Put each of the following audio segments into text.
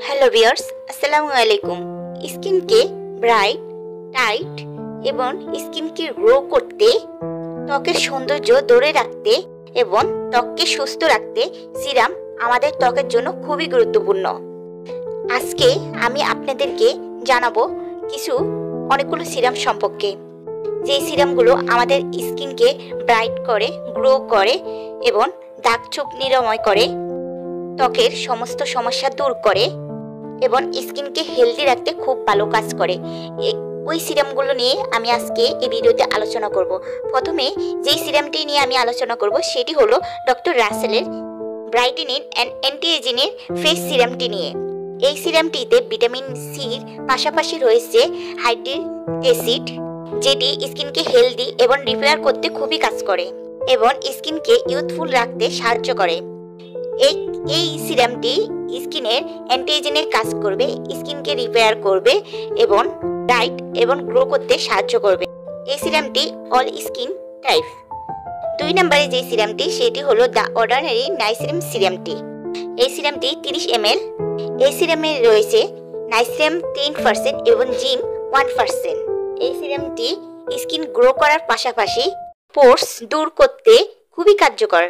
Hello viewers, আসসালামু আলাইকুম। স্কিনকে ব্রাইট, টাইট এবং স্কিনকে গ্লো করতে, ত্বকের সৌন্দর্য ধরে রাখতে এবং ত্বককে সুস্থ রাখতে সিরাম আমাদের ত্বকের জন্য খুবই গুরুত্বপূর্ণ। আজকে আমি আপনাদেরকে জানাবো অনেকগুলো সিরাম সম্পর্কে, যে সিরামগুলো আমাদের স্কিনকে ব্রাইট করে, গ্লো করে এবং দাগ ছোপ নিরাময় করে, ত্বকের সমস্ত সমস্যা দূর করে এবং স্কিনকে হেলদি রাখতে খুব ভালো কাজ করে। ওই সিরামগুলো নিয়ে আমি আজকে এই ভিডিওতে আলোচনা করব। প্রথমে যেই সিরামটি নিয়ে আমি আলোচনা করব সেটি হলো ডক্টর রাসেলের ব্রাইটেনিং অ্যান্ড অ্যান্টি এজিংয়ের ফেস সিরামটি নিয়ে। এই সিরামটিতে ভিটামিন সির পাশাপাশি রয়েছে হাইড্রিক অ্যাসিড, যেটি স্কিনকে হেলদি এবং রিপেয়ার করতে খুবই কাজ করে এবং স্কিনকে ইউথফুল রাখতে সাহায্য করে। এই সিরামটি স্কিনের অ্যান্টি এজিংয়ের কাজ করবে, স্কিনকে রিপেয়ার করবে এবং ব্রাইট এবং গ্লো করতে সাহায্য করবে। এই সিরামটি অল স্কিন টাইপ। 2 নম্বরে যে সিরামটি সেটি হলো দ্য অর্ডিনারি নাইসিরাম সিরামটি। এই সিরামটি 30 ml। এই সিরামে রয়েছে নাইসিরাম 10% এবং জিম 1%। এই সিরামটি স্কিন গ্লো করার পাশাপাশি পোর্স দূর করতে খুবই কার্যকর।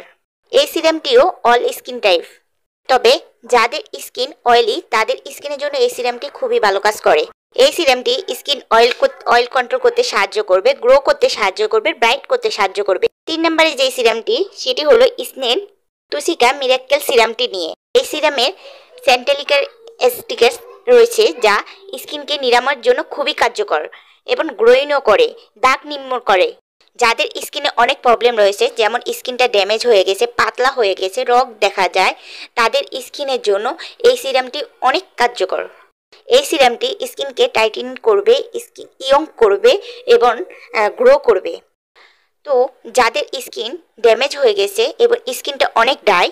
এই সিরামটিও অল স্কিন টাইপ, তবে যাদের স্কিন অয়েলি তাদের স্কিনের জন্য এই সিরামটি খুবই ভালো কাজ করে। এই সিরামটি স্কিন অয়েল কন্ট্রোল করতে সাহায্য করবে, গ্লো করতে সাহায্য করবে, ব্রাইট করতে সাহায্য করবে। 3 নম্বরে যে সিরামটি সেটি হলো স্নেল তুসিকা মিরাক্কেল সিরামটি নিয়ে। এই সিরামের স্যান্টালিক অ্যাসিড রয়েছে, যা স্কিনকে নিরাময়ের জন্য খুবই কার্যকর এবং গ্লোইংও করে, দাগ নির্মূল করে। যাদের স্কিনে অনেক প্রবলেম রয়েছে, যেমন স্কিনটা ড্যামেজ হয়ে গেছে, পাতলা হয়ে গেছে, রগ দেখা যায়, তাদের স্কিনের জন্য এই সিরামটি অনেক কার্যকর। এই সিরামটি স্কিনকে টাইটেন করবে, স্কিন ইয়ং করবে এবং গ্লো করবে। তো যাদের স্কিন ড্যামেজ হয়ে গেছে এবং স্কিনটা অনেক ড্রাই,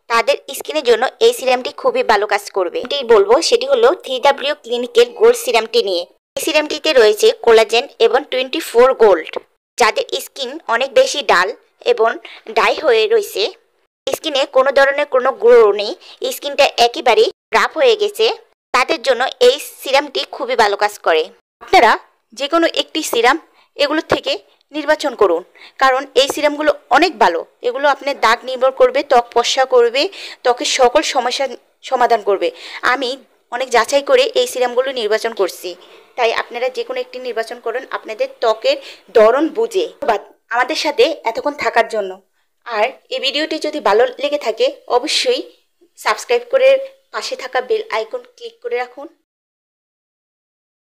তাদের স্কিনের জন্য এই সিরামটি খুবই ভালো কাজ করবে। এটি বলবো সেটি হলো 3W ক্লিনিকের গোল্ড সিরামটি নিয়ে। এই সিরামটিতে রয়েছে কোলাজেন এবং 24 গোল্ড। যাদের স্কিন অনেক বেশি ডাল এবং ড্রাই হয়ে রয়েছে, স্কিনে কোনো ধরনের কোনো গ্লো নেই, স্কিনটা একেবারে রাফ হয়ে গেছে, তাদের জন্য এই সিরামটি খুবই ভালো কাজ করে। আপনারা যে কোনো একটি সিরাম এগুলো থেকে নির্বাচন করুন, কারণ এই সিরামগুলো অনেক ভালো। এগুলো আপনার দাগ নির্মূল করবে, ত্বক ফর্সা করবে, ত্বকের সকল সমস্যার সমাধান করবে। আমি অনেক যাচাই করে এই সিরামগুলো নির্বাচন করছি, তাই আপনারা যে কোনো একটি নির্বাচন করুন আপনাদের ত্বকের ধরন বুঝে। আমাদের সাথে এতক্ষণ থাকার জন্য। আর এই ভিডিওটি যদি ভালো লেগে থাকে অবশ্যই সাবস্ক্রাইব করে পাশে থাকা বেল আইকন ক্লিক করে রাখুন।